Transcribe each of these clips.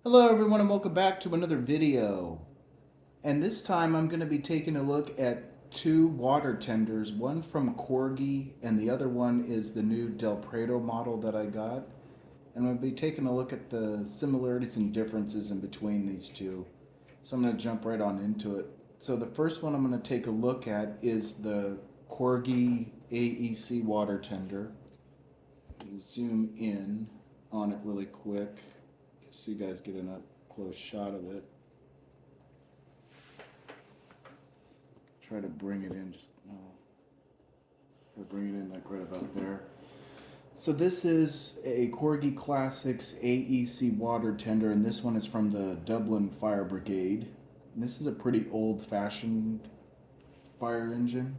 Hello everyone and welcome back to another video. And this time I'm going to be taking a look at two water tenders, one from Corgi and the other one is the new Del Prado model that I got. And we'll be taking a look at the similarities and differences in between these two. So I'm going to jump right on into it. So the first one I'm going to take a look at is the Corgi AEC water tender. Zoom in on it really quick so you guys get an up close shot of it. Try to bring it in, bring it in like right about there. So this is a Corgi Classics AEC water tender, and this one is from the Dublin Fire Brigade. And this is a pretty old-fashioned fire engine.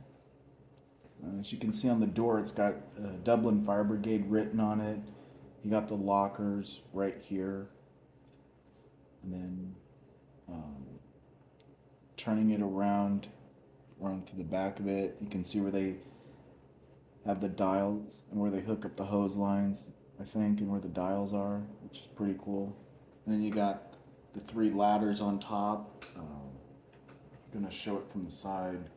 As you can see on the door, it's got Dublin Fire Brigade written on it. You got the lockers right here, and then turning it around to the back of it, you can see where they have the dials and where they hook up the hose lines, I think, and where the dials are, which is pretty cool. And then you got the three ladders on top. I'm gonna show it from the side.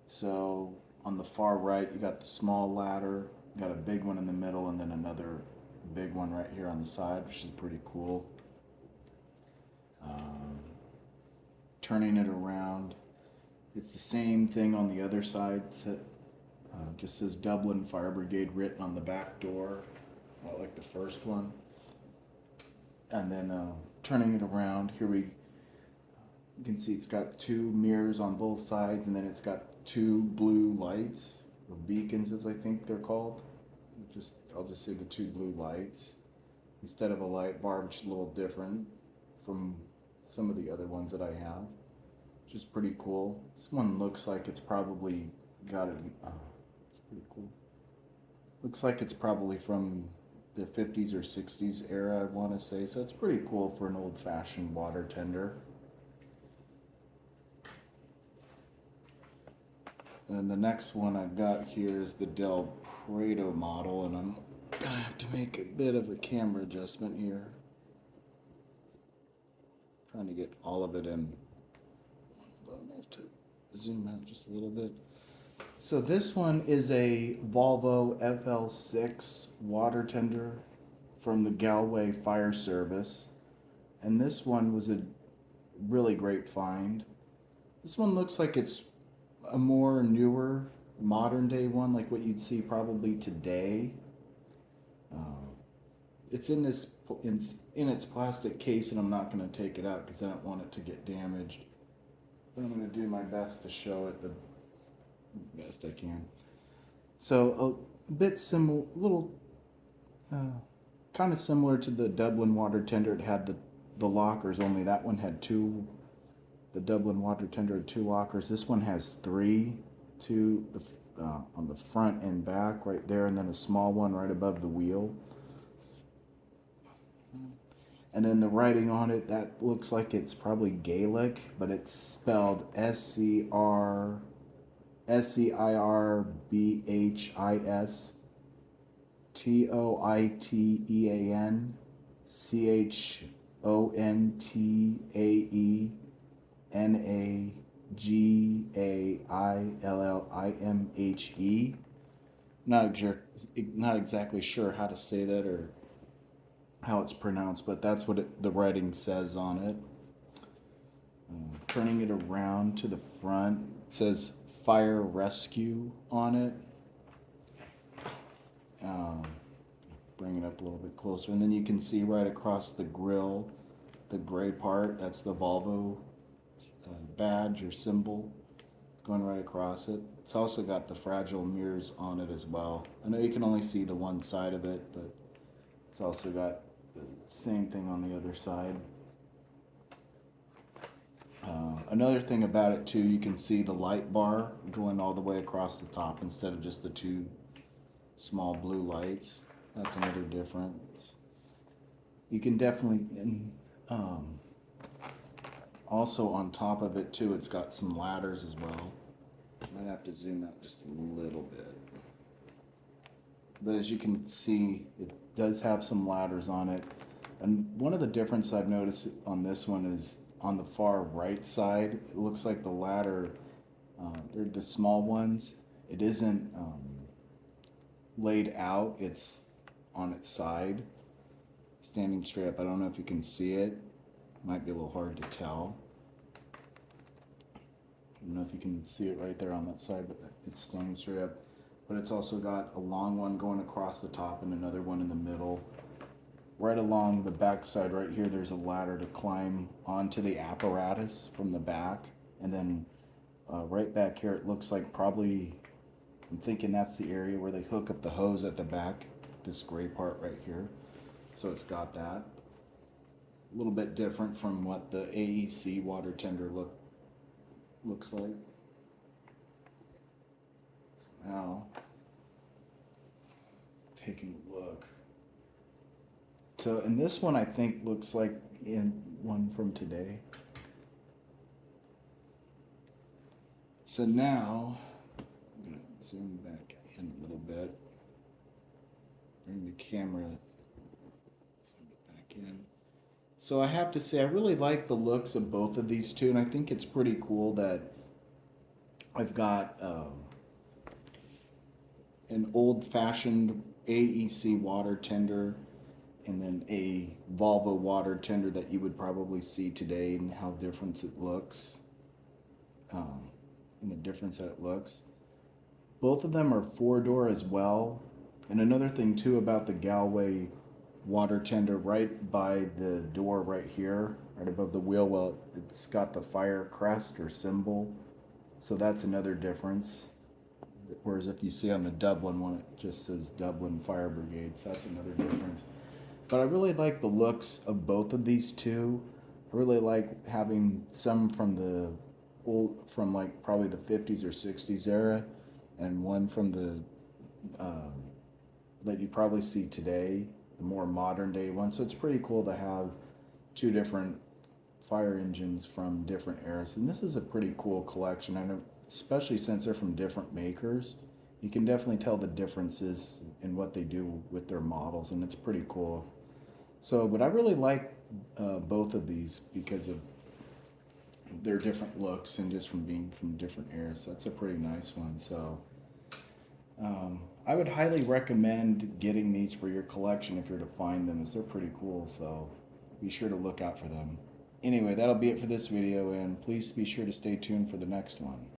So on the far right, you got the small ladder, you got a big one in the middle, and then another big one right here on the side, which is pretty cool. Turning it around, it's the same thing on the other side. Just says Dublin Fire Brigade written on the back door, like the first one. And then turning it around, you can see it's got two mirrors on both sides, and then it's got two blue lights, or beacons as I think they're called. I'll just say the two blue lights instead of a light bar, which is a little different from some of the other ones that I have, which is pretty cool. This one looks like it's probably got it. It's pretty cool. Looks like it's probably from the 50s or 60s era, I want to say. So it's pretty cool for an old-fashioned water tender. And then the next one I've got here is the Del Prado model, and I'm gonna have to make a bit of a camera adjustment here. Trying to get all of it in. I have to zoom out just a little bit. So this one is a Volvo FL6 water tender from the Galway Fire Service. And this one was a really great find. This one looks like it's a more newer, modern day one, like what you'd see probably today. It's in its plastic case, and I'm not going to take it out because I don't want it to get damaged. But I'm going to do my best to show it the best I can. So a bit similar, little, kind of similar to the Dublin water tender. It had the lockers, only that one had two. The Dublin water tender had two lockers. This one has three, two on the front and back right there, and then a small one right above the wheel. And then the writing on it, that looks like it's probably Gaelic, but it's spelled SCIRBHIS TOITANCHONTAGAILLIMHE. Not exactly sure how to say that or how it's pronounced, but that's what the writing says on it. Turning it around to the front, it says fire rescue on it. Bring it up a little bit closer, and then you can see right across the grill, the gray part, that's the Volvo badge or symbol going right across it. It's also got the fragile mirrors on it as well. I know you can only see the one side of it, but it's also got the same thing on the other side. Another thing about it too, you can see the light bar going all the way across the top instead of just the two small blue lights. That's another difference. You can definitely, also on top of it too, it's got some ladders as well. Might have to zoom out just a little bit. But as you can see, it does have some ladders on it. And one of the differences I've noticed on this one is on the far right side, it looks like the ladder, they're the small ones. It isn't laid out, it's on its side, standing straight up. I don't know if you can see it. Might be a little hard to tell. I don't know if you can see it right there on that side, but it's standing straight up. But it's also got a long one going across the top and another one in the middle. Right along the back side right here, there's a ladder to climb onto the apparatus from the back. And then right back here, it looks like probably, I'm thinking that's the area where they hook up the hose at the back, this gray part right here. So it's got that. A little bit different from what the AEC water tender looks like. So now, taking a look. So, and this one I think looks like in one from today. So now, I'm going to zoom back in a little bit. Bring the camera, zoom it back in. So I have to say, I really like the looks of both of these two, and I think it's pretty cool that I've got an old-fashioned AEC water tender and then a Volvo water tender that you would probably see today, and how different it looks, and the difference that it looks. Both of them are four-door as well. And another thing too about the Galway water tender, right by the door right here, right above the wheel well, it's got the fire crest or symbol. So that's another difference. Whereas if you see on the Dublin one, it just says Dublin Fire Brigade. So that's another difference. But I really like the looks of both of these two. I really like having some from the old, from like probably the 50s or 60s era, and one from the that you probably see today, the more modern day one. So it's pretty cool to have two different fire engines from different eras. And this is a pretty cool collection. I know, especially since they're from different makers, you can definitely tell the differences in what they do with their models, and it's pretty cool. So, but I really like both of these because of their different looks and just from being from different eras. So that's a pretty nice one. So I would highly recommend getting these for your collection if you're to find them, as they're pretty cool. So be sure to look out for them. Anyway, that'll be it for this video, and please be sure to stay tuned for the next one.